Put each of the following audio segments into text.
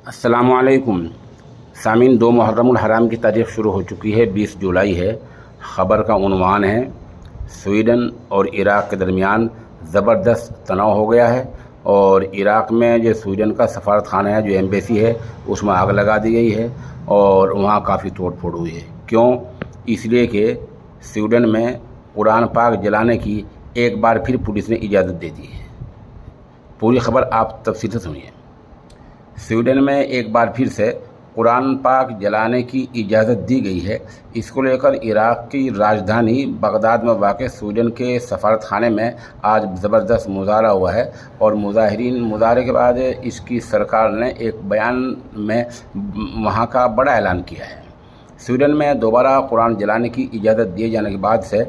السلام علیکم سامعین، 2 محرم الحرام کی تاریخ شروع ہو چکی ہے، 20 جولائی ہے۔ خبر کا عنوان ہے سویڈن اور عراق کے درمیان زبردست تناؤ ہو گیا ہے، اور عراق میں جو سویڈن کا سفارت خانہ ہے، جو ایمبیسی ہے، اس میں آگ لگا دی گئی ہے اور وہاں کافی توڑ پھوڑ ہوئی ہے۔ کیوں؟ اس لیے کہ سویڈن میں قرآن پاک جلانے کی ایک بار پھر پولیس نے اجازت دے دی ہے۔ پوری خبر آپ تفصیل سے سنیے۔ سویڈن میں ایک بار پھر سے قرآن پاک جلانے کی اجازت دی گئی ہے۔ اس کو لے کر عراق کی راجدھانی بغداد میں واقع سویڈن کے سفارت خانے میں آج زبردست مظاہرہ ہوا ہے، اور مظاہرے کے بعد اس کی سرکار نے ایک بیان میں وہاں کا بڑا اعلان کیا ہے۔ سویڈن میں دوبارہ قرآن جلانے کی اجازت دیے جانے کے بعد سے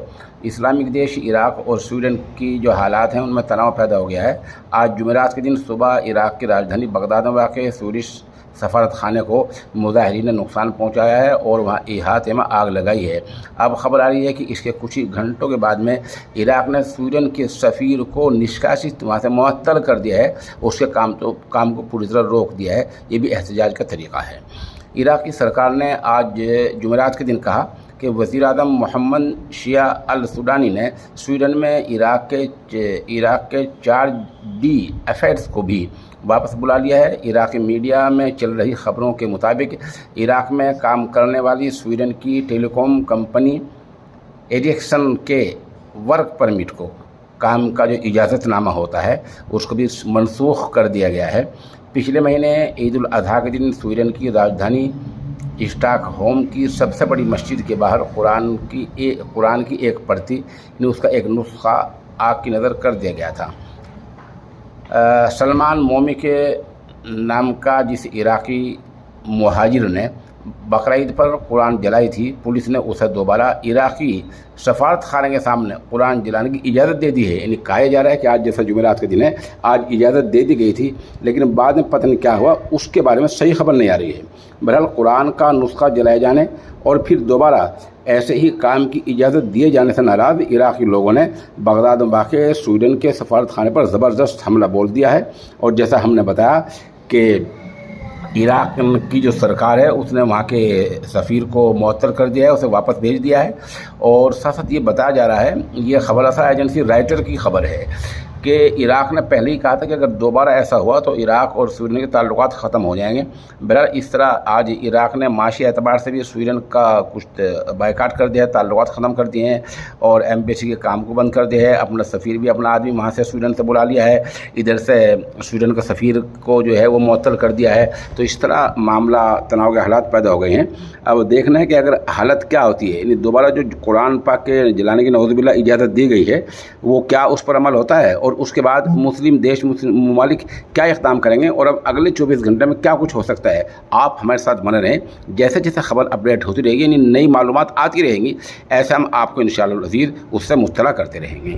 اسلامک دیش عراق اور سویڈن کی جو حالات ہیں ان میں تناؤ پیدا ہو گیا ہے۔ آج جمعرات کے دن صبح عراق کی راجدھانی بغداد میں واقع سویڈش سفارت خانے کو مظاہرین نے نقصان پہنچایا ہے اور وہاں احاطے میں آگ لگائی ہے۔ اب خبر آ رہی ہے کہ اس کے کچھ ہی گھنٹوں کے بعد میں عراق نے سویڈن کے سفیر کو نشکاشت وہاں سے معطل کر دیا ہے، اس کے کام کو پوری طرح روک دیا ہے۔ یہ بھی احتجاج کا طریقہ ہے۔ عراق کی سرکار نے آج جمعرات کے دن کہا کہ وزیر اعظم محمد شیع السودانی نے سویڈن میں عراق کے 4D افیئرز کو بھی واپس بلا لیا ہے۔ عراقی میڈیا میں چل رہی خبروں کے مطابق عراق میں کام کرنے والی سویڈن کی ٹیلی کام کمپنی ایریکسن کے ورک پرمٹ کو، کام کا جو اجازت نامہ ہوتا ہے، اس کو بھی منسوخ کر دیا گیا ہے۔ پچھلے مہینے عید الاضحیٰ کے دن سویڈن کی راجدھانی اسٹاک ہوم کی سب سے بڑی مسجد کے باہر قرآن کی ایک پرتی، اس کا ایک نسخہ آگ کی نظر کر دیا گیا تھا۔ سلمان مومی کے نام کا جس عراقی مہاجر نے بقرعید پر قرآن جلائی تھی، پولیس نے اسے دوبارہ عراقی سفارت خانے کے سامنے قرآن جلانے کی اجازت دے دی ہے۔ یعنی کہا جا رہا ہے کہ آج جیسا جمعرات کے دن ہے، آج اجازت دے دی گئی تھی، لیکن بعد میں پتہ نہیں کیا ہوا، اس کے بارے میں صحیح خبر نہیں آ رہی ہے۔ بہرحال قرآن کا نسخہ جلائے جانے اور پھر دوبارہ ایسے ہی کام کی اجازت دیے جانے سے ناراض عراقی لوگوں نے بغداد میں واقع سویڈن کے سفارت خانے پر زبردست حملہ بول دیا ہے، اور جیسا ہم نے بتایا کہ عراق کی جو سرکار ہے اس نے وہاں کے سفیر کو معطل کر دیا ہے، اسے واپس بھیج دیا ہے۔ اور ساتھ ساتھ یہ بتایا جا رہا ہے، یہ خبر رساں ایجنسی رائٹر کی خبر ہے کہ عراق نے پہلے ہی کہا تھا کہ اگر دوبارہ ایسا ہوا تو عراق اور سویڈن کے تعلقات ختم ہو جائیں گے۔ بہرحال اس طرح آج عراق نے معاشی اعتبار سے بھی سویڈن کا کچھ بائیکاٹ کر دیا ہے، تعلقات ختم کر دیے ہیں، اور ایمبیسی کے کام کو بند کر دیا ہے۔ اپنا سفیر بھی، اپنا آدمی وہاں سے سویڈن سے بلا لیا ہے، ادھر سے سویڈن کا سفیر کو جو ہے وہ معطل کر دیا ہے۔ تو اس طرح معاملہ تناؤ کے حالات پیدا ہو گئے ہیں۔ اب دیکھنا ہے کہ اگر حالت کیا ہوتی ہے، یعنی دوبارہ جو قرآن پاک کے جلانے کی نعوذ باللہ اجازت دی گئی ہے، وہ کیا اس پر عمل ہوتا ہے، اور اس کے بعد مسلم ممالک کیا اقدام کریں گے، اور اب اگلے 24 گھنٹے میں کیا کچھ ہو سکتا ہے۔ آپ ہمارے ساتھ بنے رہیں، جیسے جیسے خبر اپڈیٹ ہوتی رہے گی، یعنی نئی معلومات آتی رہیں گی، ایسے ہم آپ کو انشاءاللہ العزیز اس سے مطلع کرتے رہیں گے۔